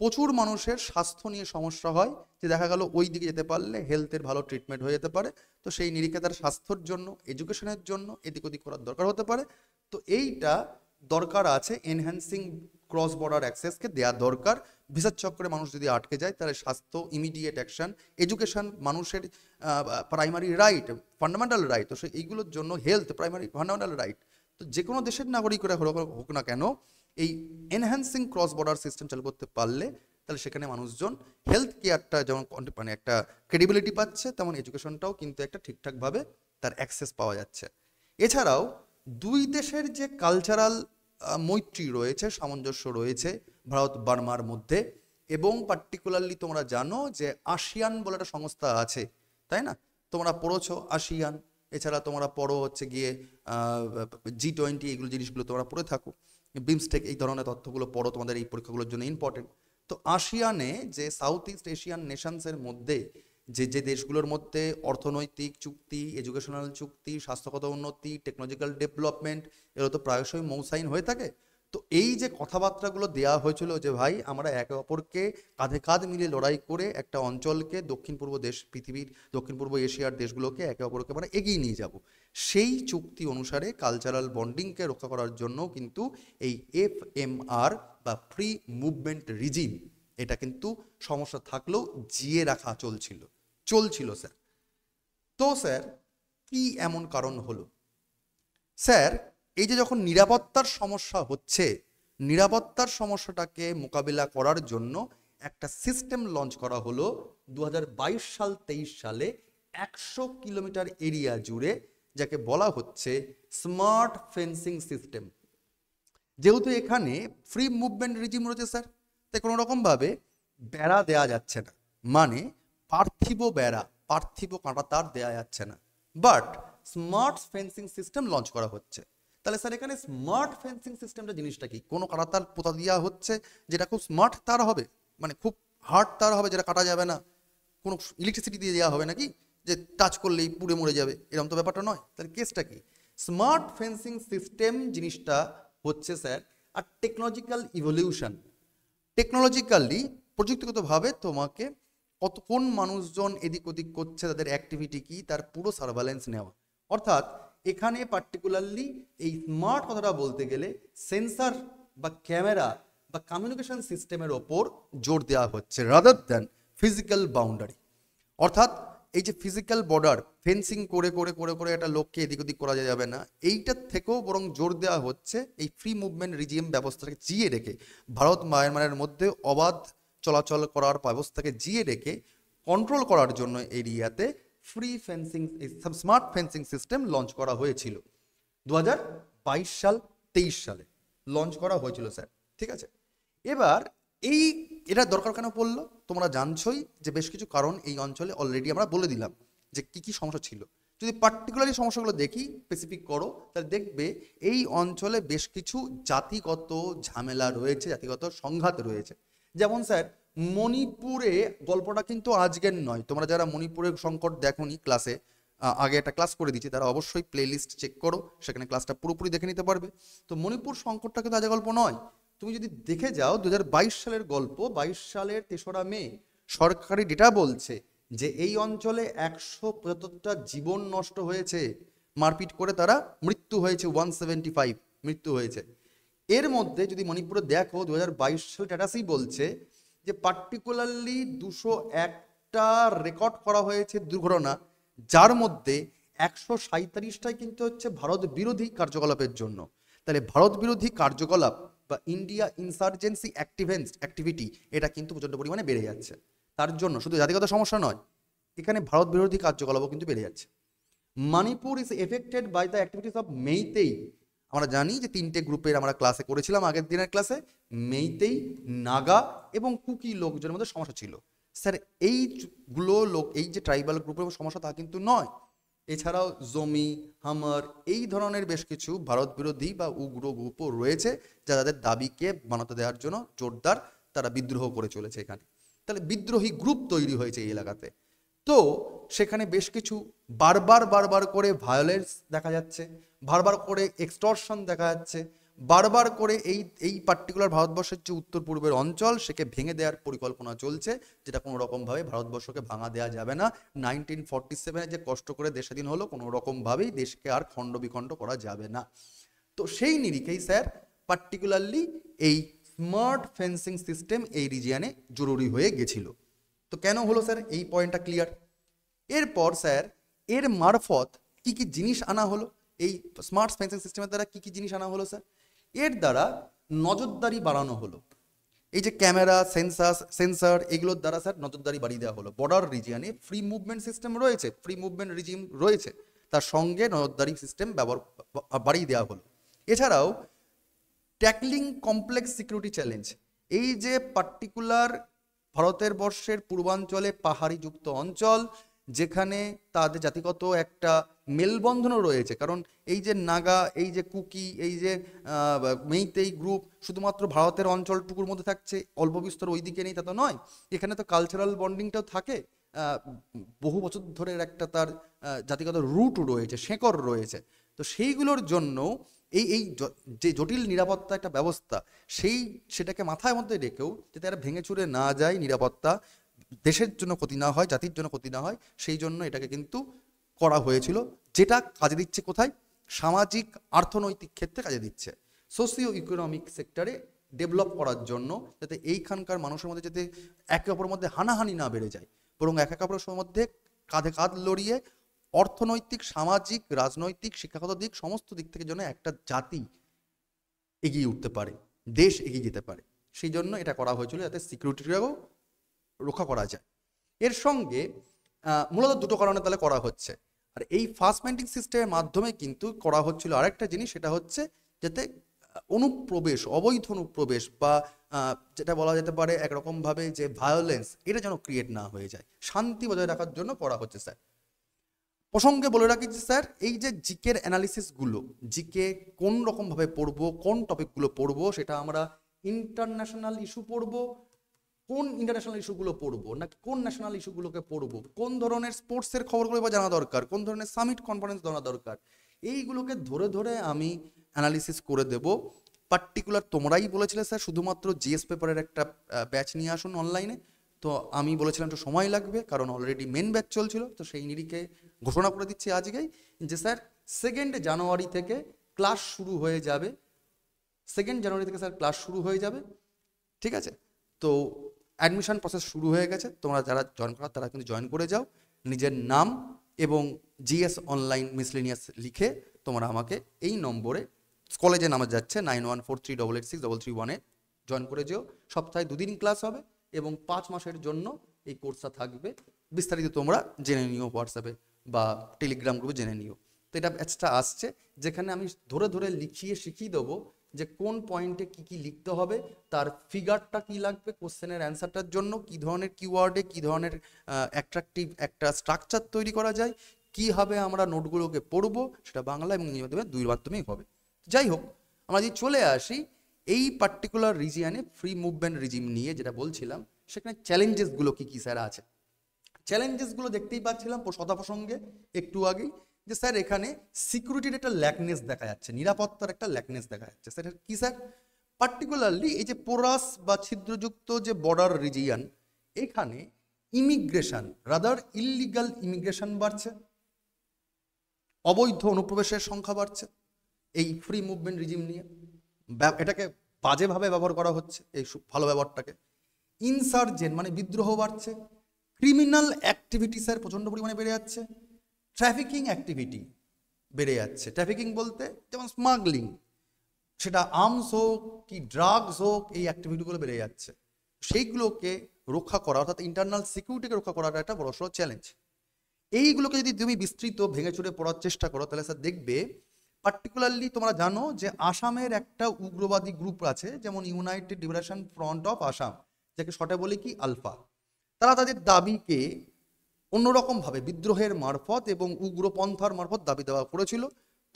প্রচুর মানুষের স্বাস্থ্য নিয়ে সমস্যা হয়, যে দেখা গেল ওই দিকে যেতে পারলে হেলথের ভালো ট্রিটমেন্ট হয়ে যেতে পারে, তো সেই নিরিখে তার স্বাস্থ্যর জন্য, এডুকেশনের জন্য এদিক ওদিক করার দরকার হতে পারে। তো এইটা দরকার আছে, এনহ্যান্সিং ক্রস বর্ডার অ্যাক্সেসকে দেওয়া দরকার। ভিসার চক্করে মানুষ যদি আটকে যায়, তাহলে স্বাস্থ্য ইমিডিয়েট অ্যাকশন, এডুকেশন মানুষের প্রাইমারি রাইট, ফান্ডামেন্টাল রাইট, তো সেই এইগুলোর জন্য হেলথ প্রাইমারি ফান্ডামেন্টাল রাইট। তো যে কোনো দেশের নাগরিকরা হোক না কেন, এই এনহ্যান্সিং ক্রস বর্ডার সিস্টেম চালু করতে পারলে, তাহলে সেখানে মানুষজন হেলথ কেয়ারটা যেমন মানে একটা ক্রেডিবিলিটি পাচ্ছে, তেমন এডুকেশনটাও কিন্তু একটা ঠিকঠাকভাবে তার অ্যাক্সেস পাওয়া যাচ্ছে। এছাড়াও দুই দেশের যে কালচারাল মৈত্রী রয়েছে, সামঞ্জস্য রয়েছে ভারত বার্মার মধ্যে, এবং পার্টিকুলারলি তোমরা জানো যে আসিয়ান বলে একটা সংস্থা আছে, তাই না? তোমরা পড়েছো আসিয়ান, এছাড়া তোমরা পড়ো হচ্ছে গিয়ে G20, এগুলো জিনিসগুলো তোমরা পড়ে থাকো, বিমস্টেক, এই ধরনের তথ্যগুলো পড়ো, তোমাদের এই পরীক্ষাগুলোর জন্য ইম্পর্টেন্ট। তো আসিয়ানে যে সাউথ ইস্ট এশিয়ান নেশনসের মধ্যে যে যে দেশগুলোর মধ্যে অর্থনৈতিক চুক্তি, এডুকেশনাল চুক্তি, স্বাস্থ্যগত উন্নতি, টেকনোলজিক্যাল ডেভেলপমেন্ট, এগুলো তো প্রায়শই মৌসাইন হয়ে থাকে। তো এই যে কথাবার্তাগুলো দেওয়া হয়েছিল যে ভাই আমরা একে অপরকে কাঁধে কাঁধ মিলিয়ে লড়াই করে একটা অঞ্চলকে, দক্ষিণ পূর্ব দেশ, পৃথিবীর দক্ষিণ পূর্ব এশিয়ার দেশগুলোকে একে অপরকে আমরা এগিয়ে নিয়ে যাব, সেই চুক্তি অনুসারে কালচারাল বন্ডিংকে রক্ষা করার জন্য কিন্তু এই FMR বা ফ্রি মুভমেন্ট রিজিম, এটা কিন্তু সমস্যা থাকলেও জিয়ে রাখা চলছিল স্যার। তো স্যার কি এমন কারণ হলো? স্যার এই যে যখন নিরাপত্তার সমস্যা হচ্ছে, নিরাপত্তার সমস্যাটাকে মোকাবিলা করার জন্য একটা সিস্টেম লঞ্চ করা হলো 2022-23 সালে 100 কিলোমিটার এরিয়া জুড়ে, যাকে বলা হচ্ছে স্মার্ট ফেন্সিং সিস্টেম। যেহেতু এখানে ফ্রি মুভমেন্ট রিজিম রয়েছে স্যার, তাই কোনো রকমভাবে বেড়া দেওয়া যাচ্ছে না, মানে পার্থিব বেড়া, পার্থিব কাঁটাতার দেওয়া যাচ্ছে না, but smart fencing system launch করা হচ্ছে। তাহলে স্যার এখানে স্মার্ট ফেন্সিং সিস্টেমটা জিনিসটা কি? কোনো কাঁটাতার পোতা দেওয়া হচ্ছে যেটা খুব স্মার্ট তার হবে, মানে খুব হার্ড তার হবে, যেটা কাটা যাবে না, কোনো ইলেকট্রিসিটি দিয়ে দেওয়া হবে নাকি, যে টাচ করলেই পুড়ে মরে যাবে, এরকম তো ব্যাপারটা নয়। তাহলে কেসটা কি? স্মার্ট ফেন্সিং সিস্টেম জিনিসটা হচ্ছে স্যার আর টেকনোলজিক্যাল ইভলিউশন। টেকনোলজিক্যালি, প্রযুক্তিগতভাবে তোমাকে কোন মানুষজন এদিক ওদিক করছে, তাদের অ্যাক্টিভিটি কি, তার পুরো সার্ভেলেন্স নেওয়া। অর্থাৎ এখানে পার্টিকুলারলি এই স্মার্ট কথাটা বলতে গেলে সেন্সার বা ক্যামেরা বা কমিউনিকেশন সিস্টেমের ওপর জোর দেওয়া হচ্ছে, রাদার দ্যান ফিজিক্যাল বাউন্ডারি। অর্থাৎ এই যে ফিজিক্যাল বর্ডার ফেন্সিং করে করে করে করে একটা লোককে এদিক ওদিক করা যাবে না, এইটার থেকেও বরং জোর দেওয়া হচ্ছে এই ফ্রি মুভমেন্ট রিজিম ব্যবস্থাটাকে জিয়ে রেখে, ভারত মায়ানমারের মধ্যে অবাধ চলাচল করার ব্যবস্থাকে জিয়ে রেখে কন্ট্রোল করার জন্য এরিয়াতে free fencing, smart fencing system launch করা হয়েছিল 2022-23 সালে লঞ্চ করা হয়েছিল স্যার, ঠিক আছে? এবার এটা দরকার কেন পড়লো? তোমরা জানছোই যে বেশ কিছু কারণ এই অঞ্চলে অলরেডি আমরা বলে দিলাম যে কি কি সমস্যা ছিল। যদি পার্টিকুলারলি সমস্যাগুলো দেখি, স্পেসিফিক করো, তাহলে দেখবে এই অঞ্চলে বেশ কিছু জাতিগত ঝামেলা রয়েছে, জাতিগত সংঘাত রয়েছে। যেমন স্যার মণিপুরে, গল্পটা কিন্তু আজকের নয়, তোমরা যারা মণিপুরের সংকট দেখোনি ক্লাসে, আগে একটা ক্লাস করে দিচ্ছি, তারা অবশ্যই প্লে লিস্ট চেক করো, সেখানে ক্লাসটা পুরোপুরি দেখে নিতে পারবে। তো মণিপুর সংকটটা কিন্তু আজের গল্প নয়। তুমি যদি দেখে যাও 2022 সালের গল্প, 22 সালের 3রা মে সরকারি ডেটা বলছে যে এই অঞ্চলে 175টা জীবন নষ্ট হয়েছে, মারপিট করে তারা মৃত্যু হয়েছে, 175 মৃত্যু হয়েছে। এর মধ্যে যদি মণিপুরে দেখো 2022 সাল স্ট্যাটাসই বলছে যে পার্টিকুলারলি 201টা রেকর্ড করা হয়েছে দুর্ঘটনা, যার মধ্যে 137টাই কিন্তু হচ্ছে ভারত বিরোধী কার্যকলাপের জন্য। তাহলে ভারত বিরোধী কার্যকলাপ বা ইন্ডিয়া ইনসার্জেন্সি অ্যাক্টিভিটি, এটা কিন্তু প্রচণ্ড পরিমাণে বেড়ে যাচ্ছে। তার জন্য শুধু জাতিগত সমস্যা নয়, এখানে ভারত বিরোধী কার্যকলাপও কিন্তু বেড়ে যাচ্ছে। Manipur is affected by the activities of Meitei. আমরা জানি যে 3টে গ্রুপের আমরা ক্লাসে করেছিলাম আগের দিনের ক্লাসে, মেইতেই, নাগা এবং কুকি লোকজনের মধ্যে সমস্যা ছিল। স্যার এইগুলো লোক, এই যে ট্রাইবাল গ্রুপের সমস্যা তা কিন্তু নয়, এছাড়াও জমি, হামার, এই ধরনের বেশ কিছু ভারত বিরোধী বা উগ্র গ্রুপও রয়েছে, যা তাদের দাবিকে বানাতে দেওয়ার জন্য জোরদার তারা বিদ্রোহ করে চলেছে এখানে। তাহলে বিদ্রোহী গ্রুপ তৈরি হয়েছে এই এলাকাতে। তো সেখানে বেশ কিছু বারবার করে ভায়োলেন্স দেখা যাচ্ছে, বারবার করে এক্সটর্শন দেখা যাচ্ছে, বারবার করে এই পার্টিকুলার ভারতবর্ষের যে উত্তর পূর্বের অঞ্চল সেকে ভেঙে দেওয়ার পরিকল্পনা চলছে, যেটা কোনো রকমভাবে ভারতবর্ষকে ভাঙা দেওয়া যাবে না। 1947-এ যে কষ্ট করে দেশ স্বাধীন হলো, কোনো রকমভাবেই দেশকে আর খণ্ড বিখণ্ড করা যাবে না। তো সেই নিরিখেই স্যার পার্টিকুলারলি এই স্মার্ট ফেন্সিং সিস্টেম এই রিজিয়নে জরুরি হয়ে গেছিল। তো কেন হলো স্যার, এই পয়েন্টটা ক্লিয়ার। এরপর স্যার এর মারফত কি কি জিনিস আনা হলো, এই স্মার্ট ফেন্সিং সিস্টেমের দ্বারা কি কি জিনিস আনা হলো স্যার? এর দ্বারা নজরদারি বাড়ানো হলো। এই যে ক্যামেরা, সেন্সার এগুলোর দ্বারা স্যার নজরদারি বাড়িয়ে দেওয়া হলো। বর্ডার রিজিয়নে ফ্রি মুভমেন্ট সিস্টেম রয়েছে, ফ্রি মুভমেন্ট রিজিম রয়েছে, তার সঙ্গে নজরদারি সিস্টেম বাড়িয়ে দেওয়া হলো। এছাড়াও ট্যাকলিং কমপ্লেক্স সিকিউরিটি চ্যালেঞ্জ, এই যে পার্টিকুলার ভারতের বর্ষের পূর্বাঞ্চলে পাহাড়িযুক্ত অঞ্চল, যেখানে তাদের জাতিগত একটা মেলবন্ধনও রয়েছে, কারণ এই যে নাগা, এই যে কুকি, এই যে মেইতেই গ্রুপ শুধুমাত্র ভারতের অঞ্চলটুকুর মধ্যে থাকছে, অল্প বিস্তর ওই দিকে নেই তা তো নয়, এখানে তো কালচারাল বন্ডিংটাও থাকে, বহু বছর ধরে একটা তার জাতিগত রুট রয়েছে, শেকড় রয়েছে। তো সেইগুলোর জন্য এই যে জটিল নিরাপত্তা একটা ব্যবস্থা, সেটাকে মাথায় মধ্যে রেখেও যাতে আর ভেঙে চুরে না যায়, নিরাপত্তা দেশের জন্য ক্ষতি না হয়, জাতির জন্য ক্ষতি না হয়, সেই জন্য এটাকে কিন্তু করা হয়েছিল, যেটা কাজে দিচ্ছে কোথায়? সামাজিক অর্থনৈতিক ক্ষেত্রে কাজে দিচ্ছে, সোশিও ইকোনমিক সেক্টরে ডেভেলপ করার জন্য, যাতে এইখানকার মানুষের মধ্যে যাতে একে অপরের মধ্যে হানাহানি না বেড়ে যায়, বরং একে অপরের মধ্যে কাঁধে কাঁধ লড়িয়ে অর্থনৈতিক, সামাজিক, রাজনৈতিক, শিক্ষাগত দিক সমস্ত দিক থেকে যেন একটা জাতি এগিয়ে উঠতে পারে, দেশ এগিয়ে যেতে পারে, সেই জন্য এটা করা হয়েছিল, যাতে সিকিউরিটিটাও রক্ষা করা যায়। এর সঙ্গে মূলত দুটো কারণে তাহলে করা হচ্ছে। আর এই ফাস্ট মাইন্ডিং সিস্টেমের মাধ্যমে কিন্তু করা হচ্ছিল আরেকটা জিনিস, সেটা হচ্ছে যাতে অনুপ্রবেশ, অবৈধ অনুপ্রবেশ বা যেটা বলা যেতে পারে একরকমভাবে যে ভায়োলেন্স, এটা যেন ক্রিয়েট না হয়ে যায়, শান্তি বজায় রাখার জন্য করা হচ্ছে স্যার। প্রসঙ্গে বলে রাখি যে স্যার এই যে জিকের অ্যানালিসিসগুলো, জিকে কোন রকমভাবে পড়বো, কোন টপিকগুলো পড়বো, সেটা আমরা ইন্টারন্যাশনাল ইস্যু পড়বো, কোন ইন্টারন্যাশনাল ইস্যুগুলো পড়বো নাকি কোন ন্যাশনাল ইস্যুগুলোকে পড়বো, কোন ধরনের স্পোর্টসের খবরগুলো বা জানা দরকার, কোন ধরনের সামিট কনফারেন্স জানা দরকার, এইগুলোকে ধরে ধরে আমি অ্যানালিসিস করে দেব। পার্টিকুলার তোমরাই বলেছিলে স্যার শুধুমাত্র জিএস পেপারের একটা ব্যাচ নিয়ে আসুন অনলাইনে, তো আমি বলেছিলাম একটু সময় লাগবে, কারণ অলরেডি মেন ব্যাচ চলছিল। তো সেই নিরিখে ঘোষণা করে দিচ্ছি আজকেই যে স্যার 2 জানুয়ারি থেকে ক্লাস শুরু হয়ে যাবে, 2 জানুয়ারি থেকে স্যার ক্লাস শুরু হয়ে যাবে, ঠিক আছে? তো অ্যাডমিশন প্রসেস শুরু হয়ে গেছে, তোমরা যারা জয়েন করার তারা কিন্তু জয়েন করে যাও, নিজের নাম এবং জিএস অনলাইন মিসলেনিয়াস লিখে তোমরা আমাকে এই নম্বরে, কলেজে নামা যাচ্ছে 9143886331-এ জয়েন করে যেও। সপ্তাহে 2 দিন ক্লাস হবে এবং 5 মাসের জন্য এই কোর্সটা থাকবে। বিস্তারিত তোমরা জেনে নিও হোয়াটসঅ্যাপে বা টেলিগ্রাম গ্রুপে জেনে নিও। তো এটা ব্যাচটা আসছে, যেখানে আমি ধরে ধরে শিখিয়ে দেবো যে কোন পয়েন্টে কি কি লিখতে হবে, তার ফিগারটা কি লাগবে কোশ্চেনের অ্যান্সারটার জন্য, কি ধরনের কিওয়ার্ডে কি ধরনের অ্যাট্রাকটিভ একটা স্ট্রাকচার তৈরি করা যায়, কীভাবে আমরা নোটগুলোকে পড়বো, সেটা বাংলা এবং ইংরেজি মাধ্যমে 2 মাধ্যমেই হবে। যাই হোক, আমরা যদি চলে আসি এই পার্টিকুলার রিজিয়নে ফ্রি মুভমেন্ট রিজিম নিয়ে যেটা বলছিলাম, সেখানে চ্যালেঞ্জেসগুলো কি কি স্যার আছে। চ্যালেঞ্জেসগুলো দেখতেই পাচ্ছিলাম প্রসঙ্গে একটু আগেই, যে স্যার এখানে সিকিউরিটির একটা ল্যাকনেস দেখা যাচ্ছে, নিরাপত্তার একটা ল্যাকনেস দেখা যাচ্ছে। স্যার কি স্যার? পার্টিকুলারলি এই যে পোরাস বা ছিদ্রযুক্ত যে বর্ডার রিজিয়ন, এখানে ইমিগ্রেশন, রাদার ইলিগাল ইমিগ্রেশন বাড়ছে, অবৈধ অনুপ্রবেশের সংখ্যা বাড়ছে এই ফ্রি মুভমেন্ট রিজিম নিয়ে, এটাকে বাজেভাবে ব্যবহার করা হচ্ছে, এই ভালো ব্যবহারটাকে। ইনসার্জেন্ট মানে বিদ্রোহ বাড়ছে, ক্রিমিনাল অ্যাক্টিভিটি স্যার প্রচণ্ড পরিমাণে বেড়ে যাচ্ছে, ট্রাফিকিং অ্যাক্টিভিটি বেড়ে যাচ্ছে। ট্রাফিকিং বলতে যেমন স্মাগলিং, সেটা আর্মস হোক কি ড্রাগস হোক, এই অ্যাক্টিভিটিগুলো বেড়ে যাচ্ছে। সেইগুলোকে রক্ষা করা, অর্থাৎ ইন্টারনাল সিকিউরিটিকে রক্ষা করাটা একটা বড়সড় চ্যালেঞ্জ। এইগুলোকে যদি তুমি বিস্তৃত ভেঙে চুরে পড়ার চেষ্টা করো, তাহলে স্যার দেখবে পার্টিকুলারলি তোমরা জানো যে আসামের একটা উগ্রবাদী গ্রুপ আছে, যেমন United liberation front of Assam, যাকে শর্টে বলে কি আলফা। তারা তাদের দাবিকে অন্যরকমভাবে বিদ্রোহের মারফত এবং উগ্রপন্থার মারফত দাবি দেওয়া করেছিল।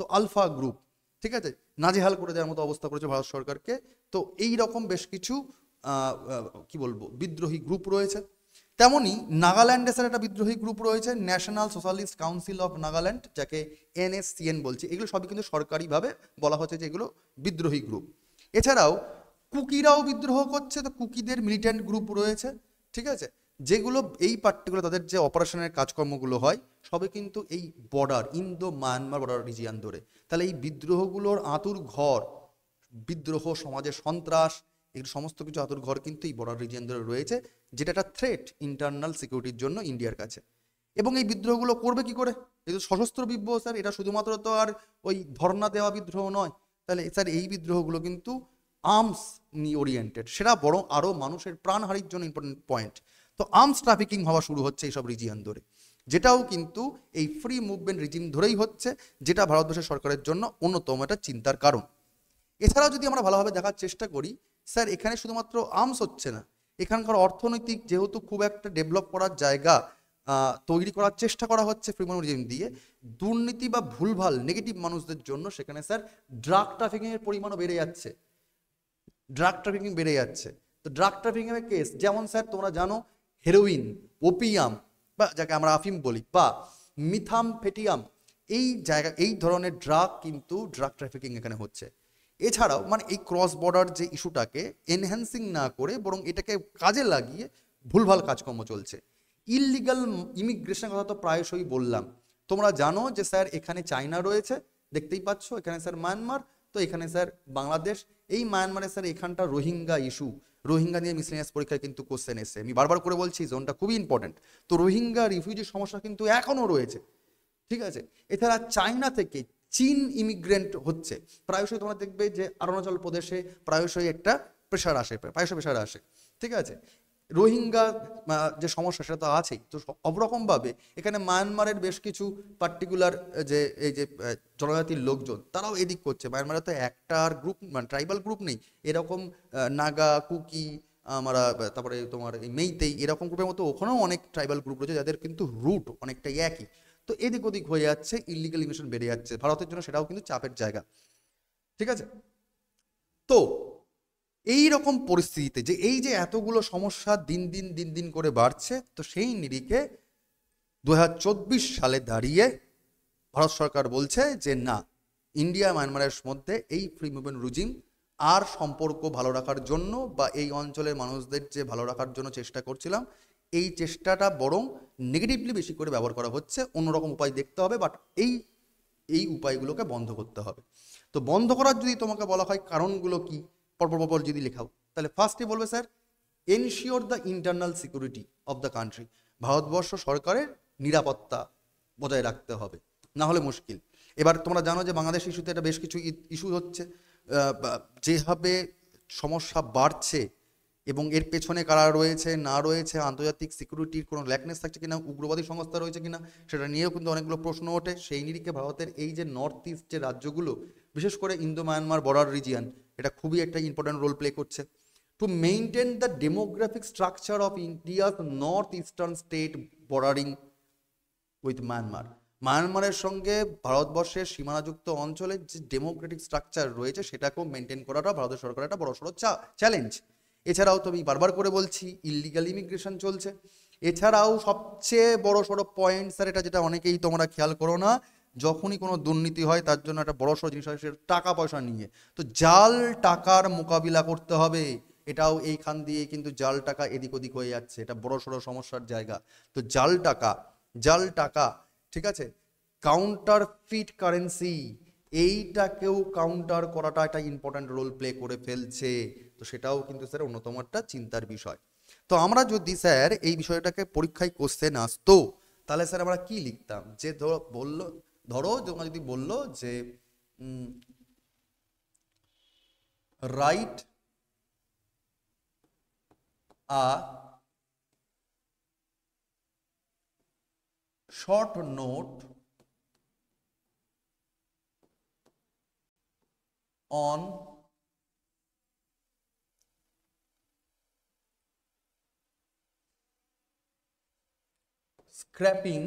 তো আলফা গ্রুপ, ঠিক আছে, নাজেহাল করে দেওয়ার মতো অবস্থা করেছে ভারত সরকারকে। তো এই রকম বেশ কিছু কি বলবো বিদ্রোহী গ্রুপ রয়েছে। তেমনি নাগাল্যান্ডে স্যার একটা বিদ্রোহী গ্রুপ রয়েছে, national socialist council of Nagaland, যাকে NSCN বলছে। এগুলো সবই কিন্তু সরকারিভাবে বলা হচ্ছে যে এগুলো বিদ্রোহী গ্রুপ। এছাড়াও কুকিরাও বিদ্রোহ করছে, তো কুকিদের মিলিট্যান্ট গ্রুপ রয়েছে, ঠিক আছে, যেগুলো এই পার্টিকুলার তাদের যে অপারেশনের কাজকর্মগুলো হয় সবে কিন্তু এই border Indo Myanmar border region ধরে। তাহলে এই বিদ্রোহগুলোর আঁতুর ঘর, বিদ্রোহ, সমাজের সন্ত্রাস, এই সমস্ত কিছু আঁতুর ঘর কিন্তু এই বর্ডার রিজিয়ন ধরে রয়েছে, যেটা একটা থ্রেট ইন্টারনাল সিকিউরিটির জন্য ইন্ডিয়ার কাছে। এবং এই বিদ্রোহগুলো করবে কি করে? এই তো সশস্ত্র বিদ্রোহ স্যার, এটা শুধুমাত্র তো আর ওই ধর্ণা দেওয়া বিদ্রোহ নয়। তাহলে স্যার এই বিদ্রোহগুলো কিন্তু আর্মস ওরিয়েন্টেড, সেটা বরং আরও মানুষের প্রাণহানির জন্য ইম্পর্টেন্ট পয়েন্ট। তো আর্মস ট্রাফিকিং হওয়া শুরু হচ্ছে এইসব রিজিয়ন ধরে, যেটাও কিন্তু এই ফ্রি মুভমেন্ট রিজিম ধরেই হচ্ছে, যেটা ভারতবর্ষের সরকারের জন্য অন্যতম একটা চিন্তার কারণ। এছাড়াও যদি আমরা ভালোভাবে দেখার চেষ্টা করি স্যার, এখানে শুধুমাত্র আর্মস হচ্ছে না, এখানকার অর্থনৈতিক যেহেতু খুব একটা ডেভেলপ করার জায়গা তৈরি করার চেষ্টা করা হচ্ছে ফ্রি মুভমেন্ট রিজিম দিয়ে, দুর্নীতি বা ভুলভাল নেগেটিভ মানুষদের জন্য সেখানে স্যার ড্রাগ ট্রাফিকিংয়ের পরিমাণও বেড়ে যাচ্ছে, ড্রাগ ট্রাফিকিং বেড়ে যাচ্ছে। তো ড্রাগ ট্রাফিকিংয়ের কেস যেমন স্যার তোমরা জানো হেরোইন, ওপিয়াম বা যাকে আমরা আফিম বলি, বা মিথামফেটিয়াম, এই জায়গা এই ধরনের ড্রাগ কিন্তু ড্রাগ ট্রাফিকিং এখানে হচ্ছে। এছাড়াও মানে এই ক্রস বর্ডার যে ইস্যুটাকে এনহ্যান্সিং না করে বরং এটাকে কাজে লাগিয়ে ভুলভাল কাজকর্ম চলছে। ইললিগাল ইমিগ্রেশনের কথা তো প্রায়শই বললাম, তোমরা জানো যে স্যার এখানে চায়না রয়েছে, দেখতেই পাচ্ছ, এখানে স্যার মায়ানমার, তো এখানে স্যার বাংলাদেশ। এই মায়ানমারে স্যার এখানটা রোহিঙ্গা ইস্যু, রোহিঙ্গা নিয়ে মিসলেনিয়াস পরীক্ষায় কিন্তু কোশ্চেন এসে, আমি বারবার করে বলছি জোনটা খুবই ইম্পর্টেন্ট। তো রোহিঙ্গা রিফিউজি সমস্যা কিন্তু এখনও রয়েছে, ঠিক আছে। এছাড়া চায়না থেকে চীন ইমিগ্রেন্ট হচ্ছে, প্রায়শই তোমরা দেখবে যে অরুণাচল প্রদেশে প্রায়শই একটা প্রেশার আসে, প্রায়শই প্রেশার আসে, ঠিক আছে। রোহিঙ্গা যে সমস্যা সেটা তো আছেই, তো সব রকমভাবে এখানে মায়ানমারের বেশ কিছু পার্টিকুলার যে এই যে জনজাতির লোকজন তারাও এদিক করছে। মায়ানমারে তো একটা আর গ্রুপ মানে ট্রাইবাল গ্রুপ নেই, এরকম নাগা, কুকি, আমরা তারপরে তোমার এই মেইতেই, এরকম গ্রুপের মতো ওখানেও অনেক ট্রাইবাল গ্রুপ রয়েছে যাদের কিন্তু রুট অনেকটাই একই। তো এদিক ওদিক হয়ে যাচ্ছে, ইলিগাল ইমিগ্রেশন বেড়ে যাচ্ছে, ভারতের জন্য সেটাও কিন্তু চাপের জায়গা, ঠিক আছে। তো এই রকম পরিস্থিতিতে যে এই যে এতগুলো সমস্যা দিন দিন দিন দিন করে বাড়ছে, তো সেই নিরিখে 2024 সালে দাঁড়িয়ে ভারত সরকার বলছে যে না, ইন্ডিয়া মায়ানমারের মধ্যে এই ফ্রি মুভমেন্ট রিজিম আর সম্পর্ক ভালো রাখার জন্য বা এই অঞ্চলের মানুষদের যে ভালো রাখার জন্য চেষ্টা করছিলাম, এই চেষ্টাটা বরং নেগেটিভলি বেশি করে ব্যবহার করা হচ্ছে, অন্যরকম উপায় দেখতে হবে, বাট এই এই উপায়গুলোকে বন্ধ করতে হবে। তো বন্ধ করার যদি তোমাকে বলা হয় কারণগুলো কি, পরপর যদি লেখাও, তাহলে ফার্স্টে বলবে sir ensure the internal security of the country, Bharatvarsha সরকারের নিরাপত্তা বজায় রাখতে হবে, না হলে মুশকিল। এবার তোমরা জানো যে বাংলাদেশ ইস্যুতে এটা বেশ কিছু ইস্যু হচ্ছে, যেভাবে সমস্যা বাড়ছে এবং এর পেছনে কারা রয়েছে না রয়েছে, আন্তর্জাতিক সিকিউরিটির কোনো ল্যাকনেস থাকছে কিনা, উগ্রবাদী সংস্থা রয়েছে কিনা, সেটা নিয়েও কিন্তু অনেকগুলো প্রশ্ন ওঠে। সেই নিরিখে ভারতের এই যে নর্থ ইস্ট যে রাজ্যগুলো, বিশেষ করে ইন্দো মায়ানমার বর্ডার রিজিয়ান, এটা খুবই একটা ইম্পর্টেন্ট রোল প্লে করছে to maintain the demographic structure of India's north eastern state bordering with Myanmar. মায়ানমারের সঙ্গে ভারতবর্ষের সীমানাযুক্ত অঞ্চলের যে ডেমোক্রেটিক স্ট্রাকচার রয়েছে সেটাকেও মেনটেন করাটা ভারতের সরকারের একটা বড়সড় চ্যালেঞ্জ। এছাড়াও তো আমি বারবার করে বলছি ইললিগাল ইমিগ্রেশন চলছে। এছাড়াও সবচেয়ে বড়সড় পয়েন্ট স্যার, এটা যেটা অনেকেই তোমরা খেয়াল করো না, যখনই কোনো দুর্নীতি হয় তার জন্য একটা বড়সড় জিনিস হয় সেটা টাকা পয়সা নিয়ে। তো জাল টাকার মোকাবিলা করতে হবে, এটাও এইখান দিয়ে কিন্তু জাল টাকা এদিক ওদিক হয়ে যাচ্ছে, এটা বড়সড় সমস্যার জায়গা। তো জাল টাকা, ঠিক আছে, কাউন্টার ফিট কারেন্সি, এইটাকেও কাউন্টার করাটা একটা ইম্পর্ট্যান্ট রোল প্লে করে ফেলছে। তো সেটাও কিন্তু স্যার অন্যতম একটা চিন্তার বিষয়। তো আমরা যদি স্যার এই বিষয়টাকে পরীক্ষায় কোশ্চেন আসতো, তাহলে স্যার আমরা কি লিখতাম, যে ধরো তোমরা যদি বললো যে write a short note on scrapping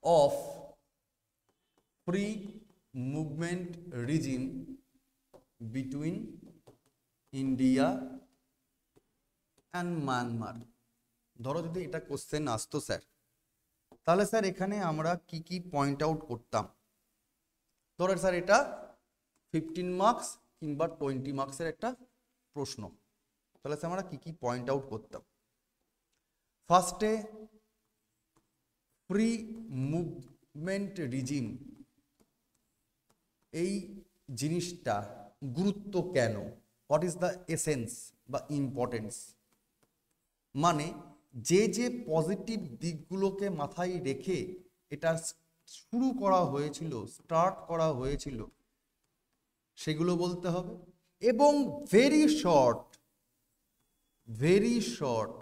of free movement regime between India and Myanmar. ধরো যদি এটা কোশ্চেন আসতো স্যার, তাহলে স্যার এখানে আমরা কি কি পয়েন্ট আউট করতাম। ধরো স্যার এটা 15 মার্কস কিংবা 20 মার্কসের একটা প্রশ্ন, তাহলে স্যার আমরা কি কি পয়েন্ট আউট করতাম। ফার্স্টে ফ্রি মুভমেন্ট রিজিম, এই জিনিসটা গুরুত্ব কেন, হোয়াট ইজ দ্য এসেন্স বা ইম্পর্টেন্স, মানে যে যে পজিটিভ দিকগুলোকে মাথায় রেখে এটা শুরু করা হয়েছিল, স্টার্ট করা হয়েছিল, সেগুলো বলতে হবে। এবং ভেরি শর্ট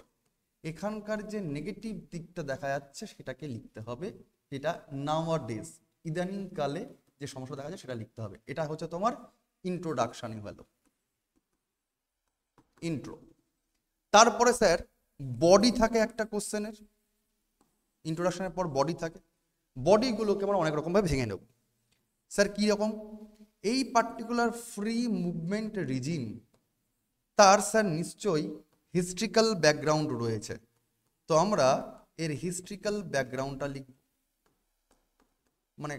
এখানকার যে নেগেটিভ দিকটা দেখা যাচ্ছে সেটাকে লিখতে হবে, যেটা নাওয়াডেজ ইদানিংকালে যে সমস্যা দেখা যায় সেটা লিখতে হবে। এটা হচ্ছে তোমার ইন্ট্রোডাকশনই হলো, ইন্ট্রো। তারপরে স্যার বডি থাকে একটা কোশ্চেনের, ইন্ট্রোডাকশনের পর বডি থাকে। বডিগুলোকে আমরা অনেক রকমভাবে ভেঙে নেব। স্যার কী রকম? এই পার্টিকুলার ফ্রি মুভমেন্ট রিজিম, তার স্যার নিশ্চয়ই হিস্ট্রিক্যাল ব্যাকগ্রাউন্ড রয়েছে, তো আমরা এর হিস্ট্রিক্যাল ব্যাকগ্রাউন্ডটা লিখব, মানে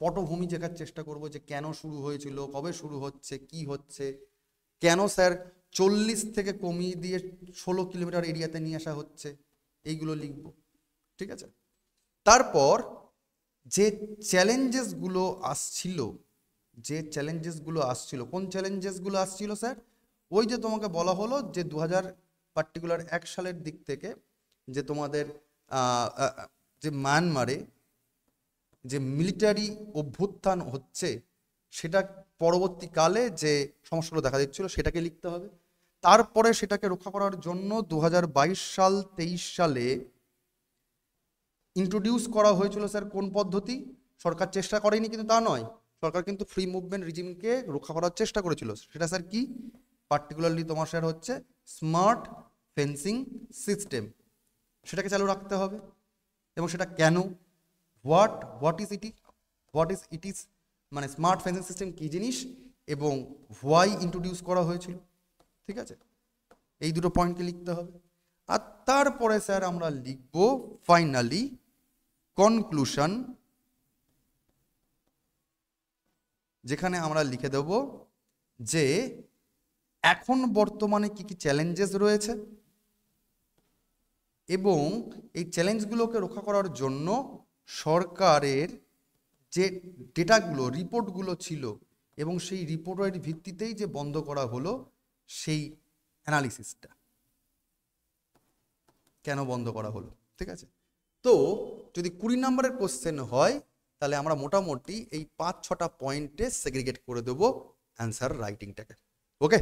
পটভূমি শেখার চেষ্টা করব যে কেন শুরু হয়েছিল, কবে শুরু হচ্ছে, কি হচ্ছে, কেন স্যার 40 থেকে কমিয়ে দিয়ে 16 কিলোমিটার এরিয়াতে নিয়ে আসা হচ্ছে, এইগুলো লিখব, ঠিক আছে। তারপর যে চ্যালেঞ্জেসগুলো আসছিল, কোন চ্যালেঞ্জেসগুলো আসছিল স্যার? ওই যে তোমাকে বলা হলো যে 2000 পার্টিকুলার 1 সালের দিক থেকে যে তোমাদের যে মায়ানমারে যে মিলিটারি অভ্যুত্থান হচ্ছে, সেটা পরবর্তীকালে যে সমস্যাগুলো দেখা দিচ্ছিল সেটাকে লিখতে হবে। তারপরে সেটাকে রক্ষা করার জন্য 2022 সাল 23 সালে ইন্ট্রোডিউস করা হয়েছিল স্যার কোন পদ্ধতি? সরকার চেষ্টা করেনি কিন্তু তা নয়, সরকার কিন্তু ফ্রি মুভমেন্ট রিজিমকে রক্ষা করার চেষ্টা করেছিল। সেটা স্যার কি? পার্টিকুলারলি তোমার স্যার হচ্ছে স্মার্ট ফেন্সিং সিস্টেম, সেটাকে চালু রাখতে হবে। এবং সেটা কেন, হোয়াট ইজ ইট ইজ, মানে স্মার্ট ফেন্সিং সিস্টেম কী জিনিস এবং হোয়াই ইন্ট্রোডিউস করা হয়েছিল, ঠিক আছে। এই দুটো পয়েন্টকে লিখতে হবে। আর তারপরে স্যার আমরা লিখব ফাইনালি কনক্লুশন, যেখানে আমরা লিখে দেব যে এখন বর্তমানে কি কি চ্যালেঞ্জেস রয়েছে এবং এই চ্যালেঞ্জগুলোকে রক্ষা করার জন্য সরকারের যে ডেটাগুলো, রিপোর্টগুলো ছিল এবং সেই রিপোর্টের ভিত্তিতেই যে বন্ধ করা হলো, সেই অ্যানালিসিসটা কেন বন্ধ করা হলো, ঠিক আছে। তো যদি 20 নম্বরের কোশ্চেন হয়, তাহলে আমরা মোটামুটি এই 5-6টা পয়েন্টে সেগ্রিগেট করে দেবো অ্যান্সার রাইটিংটাকে। ওকে,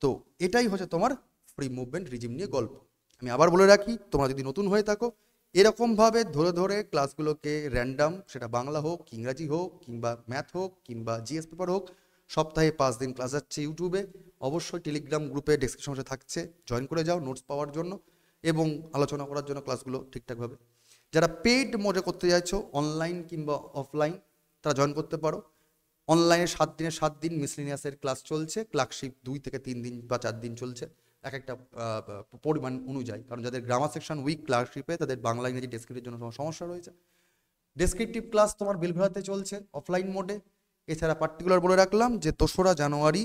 তো এটাই হচ্ছে তোমার ফ্রি মুভমেন্ট রিজিম নিয়ে গল্প। আমি আবার বলে রাখি, তোমরা যদি নতুন হয়ে থাকো, এরকমভাবে ধরে ধরে ক্লাসগুলোকে র্যান্ডাম, সেটা বাংলা হোক, ইংরাজি হোক, কিংবা ম্যাথ হোক, কিংবা জিএস পেপার হোক, সপ্তাহে 5 দিন ক্লাস যাচ্ছে ইউটিউবে। অবশ্যই টেলিগ্রাম গ্রুপে ডেসক্রিপশনে থাকছে, জয়েন করে যাও নোটস পাওয়ার জন্য এবং আলোচনা করার জন্য ক্লাসগুলো ঠিকঠাকভাবে। যারা পেইড মোডে করতে চাইছো, অনলাইন কিংবা অফলাইন, তারা জয়েন করতে পারো। অনলাইনে 7 দিনের 7 দিন মিসলিনিয়াসের ক্লাস চলছে, ক্লার্কশিপ 2 থেকে 3 দিন বা 4 দিন চলছে, এক একটা পরিমাণ অনুযায়ী। কারণ যাদের গ্রামার সেকশন উইক ক্লার্কশিপে, তাদের বাংলা ইংরেজি ডেসক্রিপটিভের জন্য সমস্যা রয়েছে। ডেসক্রিপটিভ ক্লাস তোমার বেলঘড়াতে চলছে অফলাইন মোডে। এছাড়া পার্টিকুলার বলে রাখলাম যে 2রা জানুয়ারি,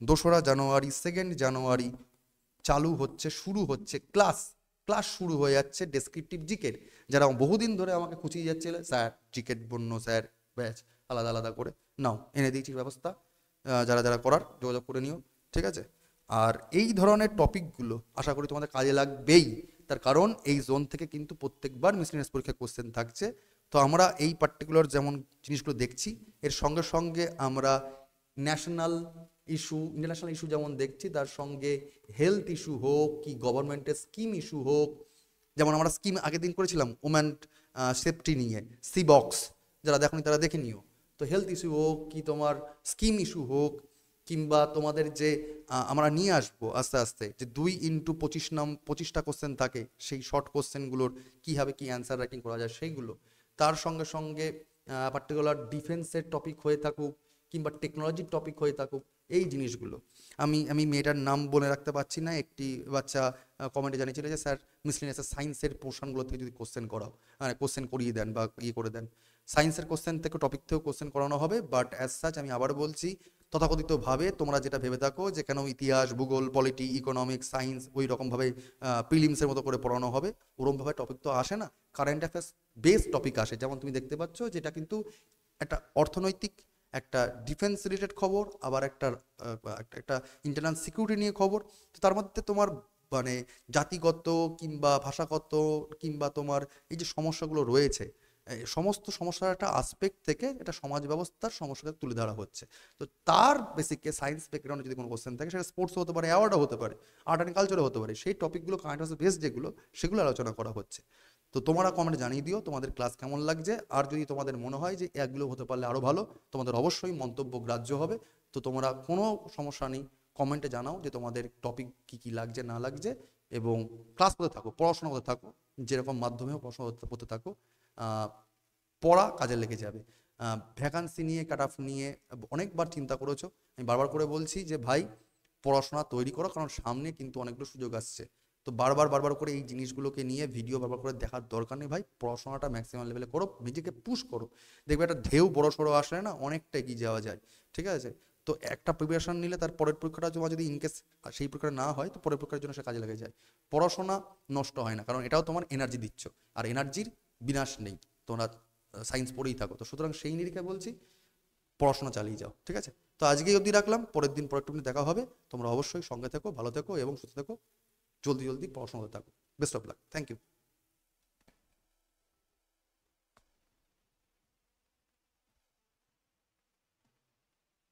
2nd জানুয়ারি চালু হচ্ছে, শুরু হচ্ছে ক্লাস শুরু হয়ে যাচ্ছে ডেসক্রিপটিভ জিকের। যারা বহুদিন ধরে আমাকে খুঁচিয়ে যাচ্ছিল, স্যার জিকেট বন্য স্যার ব্যাচ আলাদা আলাদা করে নাও, এনে দিয়েছি ব্যবস্থা, যারা যারা করার যোগাযোগ করে নিও, ঠিক আছে। আর এই ধরনের টপিকগুলো আশা করি তোমাদের কাজে লাগবেই, তার কারণ এই জোন থেকে কিন্তু প্রত্যেকবার মিসলিনিয়াস পরীক্ষা কোশ্চেন থাকছে। তো আমরা এই পার্টিকুলার যেমন জিনিসগুলো দেখছি, এর সঙ্গে সঙ্গে আমরা ন্যাশনাল ইস্যু, ইন্টারন্যাশনাল ইস্যু যেমন দেখছি, তার সঙ্গে হেলথ ইস্যু হোক কি গভর্নমেন্টের স্কিম ইস্যু হোক, যেমন আমরা স্কিম আগের দিন করেছিলাম ওম্যান সেফটি নিয়ে, সিবক্স, যারা দেখনি তারা দেখে নিও। তো হেলথ ইস্যু হোক কি তোমার স্কিম ইস্যু হোক, কিংবা তোমাদের যে আমরা নিয়ে আসবো আস্তে আস্তে যে 2x25টা কোশ্চেন থাকে, সেই শর্ট কোশ্চেনগুলোর কীভাবে কি অ্যান্সার রাইটিং করা যায় সেইগুলো। তার সঙ্গে সঙ্গে পার্টিকুলার ডিফেন্সের টপিক হয়ে থাকুক কিংবা টেকনোলজির টপিক হয়ে থাকুক, এই জিনিসগুলো। আমি মেয়েটার নাম বলে রাখতে পারছি না, একটি বাচ্চা কমেন্টে জানিয়েছিল যে স্যার মিসলিনিয়াস সায়েন্সের পোর্শনগুলো থেকে যদি কোশ্চেন করাও, মানে কোশ্চেন করিয়ে দেন বা ইয়ে করে দেন। সায়েন্সের কোশ্চেন থেকে টপিক থেকেও কোশ্চেন করানো হবে, বাট অ্যাজ সাচ আমি আবার বলছি, তথাকথিতভাবে তোমরা যেটা ভেবে থাকো যে কেন ইতিহাস, ভূগোল, পলিটি, ইকোনমিক্স, সায়েন্স ওই রকমভাবে প্রিলিমসের মতো করে পড়ানো হবে, ওরমভাবে টপিক তো আসে না। কারেন্ট অ্যাফেয়ার্স বেস টপিক আসে, যেমন তুমি দেখতে পাচ্ছ যেটা কিন্তু একটা অর্থনৈতিক, একটা ডিফেন্স রিলেটেড খবর, আবার একটা একটা ইন্টারনাল সিকিউরিটি নিয়ে খবর। তো তার মধ্যে তোমার মানে জাতিগত কিংবা ভাষাগত কিংবা তোমার এই যে সমস্যাগুলো রয়েছে, এই সমস্ত সমস্যার একটা আসপেক্ট থেকে এটা সমাজ ব্যবস্থার সমস্যাটা তুলে ধরা হচ্ছে। তো তার বেসিকে সায়েন্স ব্যাকগ্রাউন্ডে যদি কোনো কোশ্চেন থাকে, সেটা স্পোর্টস হতে পারে, অ্যাওয়ার্ডও হতে পারে, আর্ট অ্যান্ড কালচারও হতে পারে, সেই টপিকগুলো কারেন্ট অ্যাফেয়ার্স বেস যেগুলো, সেগুলো আলোচনা করা হচ্ছে। তো তোমরা কমেন্টে জানিয়ে দিও তোমাদের ক্লাস কেমন লাগছে, আর যদি তোমাদের মনে হয় যে এগুলো হতে পারলে আরও ভালো, তোমাদের অবশ্যই মন্তব্য গ্রাহ্য হবে। তো তোমরা কোনো সমস্যা নেই, কমেন্টে জানাও যে তোমাদের টপিক কী কী লাগছে না লাগছে, এবং ক্লাস করতে থাকো, পড়াশোনা করতে থাকো, যেরকম মাধ্যমেও পড়াশোনা করতে থাকো। পড়া কাজে লেগে যাবে। ভ্যাকান্সি নিয়ে, কাট অফ নিয়ে অনেকবার চিন্তা করেছো, আমি বারবার করে বলছি যে ভাই পড়াশোনা তৈরি করো, কারণ সামনে কিন্তু অনেকগুলো সুযোগ আসছে। তো বারবার করে এই জিনিসগুলোকে নিয়ে ভিডিও বারবার করে দেখার দরকার নেই ভাই, পড়াশোনাটা ম্যাক্সিমাম লেভেলে করো, নিজেকে পুশ করো। দেখবে একটা ঢেউ বড় সড়ো আসলে না অনেকটা এগিয়ে যাওয়া যায়, ঠিক আছে? তো একটা প্রিপারেশন নিলে তার পরের পরীক্ষাটা তোমার যদি ইনকেস সেই পরীক্ষাটা না হয়, তো পরের পরীক্ষার জন্য সে কাজে লেগে যায়। পড়াশোনা নষ্ট হয় না, কারণ এটাও তোমার এনার্জি দিচ্ছ, আর এনার্জির বিনাশ নেই। তোমরা সায়েন্স পড়েই থাকো, তো সুতরাং সেই নিরিখে বলছি পড়াশোনা চালিয়ে যাও, ঠিক আছে? তো আজকেই অবধি রাখলাম, পরের দিন পরের টপিকে দেখা হবে। তোমরা অবশ্যই সঙ্গে থেকো, ভালো থেকো এবং সুস্থ থেকো, জলদি পড়াশোনা করতে থাকো। Best of luck, thank you.